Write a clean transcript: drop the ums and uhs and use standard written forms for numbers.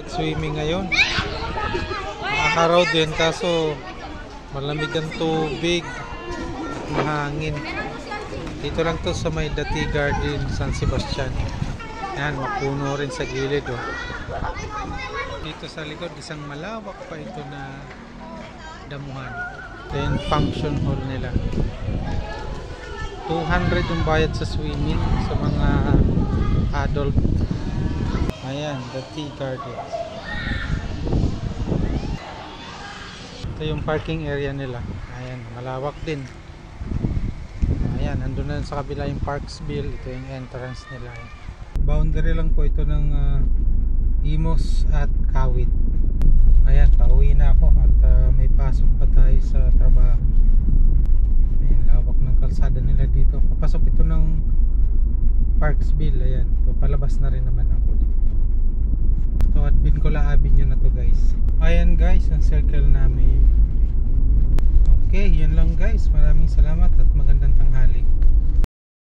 mag-swimming ngayon. Araw din kaso malamig ang tubig at mahangin. Dito lang to sa may Dati Garden, San Sebastian. Yan, mapuno rin sa gilid oh. Dito sa likod isang malawak pa ito na damuhan. Ito yung function hall nila. 200 yung bayad sa swimming sa mga adult. Ayan, Dati Garden. Ito yung parking area nila. Ayan, malawak din. Ayan, andun na sa kabila yung Parksville. Ito yung entrance nila. Boundary lang po ito ng Imos at Kawit. Ayan, pauwi na ako at may pasok pa tayo sa trabaho. May lawak ng kalsada nila dito. Papasok ito ng Parksville. Ayan, ito, palabas na rin naman ako dito. So at Bincola Avenue na to guys. Ayan guys, ang circle namin. Okay, yun lang guys. Maraming